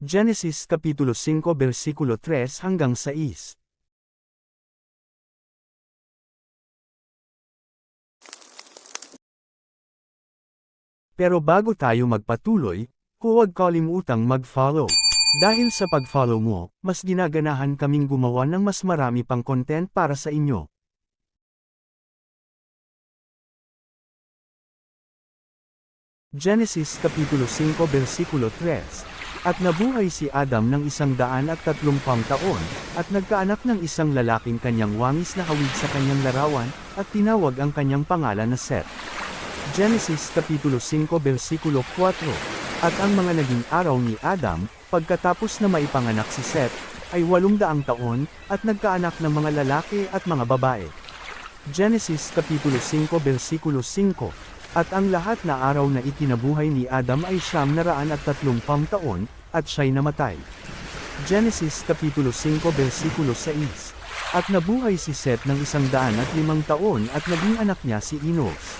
Genesis Kapitulo 5 versikulo 3 hanggang 6. Pero bago tayo magpatuloy, huwag kalimutang mag-follow. Dahil sa pag-follow mo, mas ginaganahan kaming gumawa ng mas marami pang content para sa inyo. Genesis Kapitulo 5 versikulo 3. At nabuhay si Adam ng 130 taon, at nagkaanak ng isang lalaking kanyang wangis na hawig sa kanyang larawan, at tinawag ang kanyang pangalan na Seth. Genesis Kapitulo 5 versikulo 4. At ang mga naging araw ni Adam, pagkatapos na maipanganak si Seth, ay 800 taon, at nagkaanak ng mga lalaki at mga babae. Genesis Kapitulo 5 versikulo 5. At ang lahat na araw na ikinabuhay ni Adam ay 930 taon, at siya'y namatay. Genesis Kapitulo 5 versikulo 6. At nabuhay si Seth ng 105 taon at naging anak niya si Enos.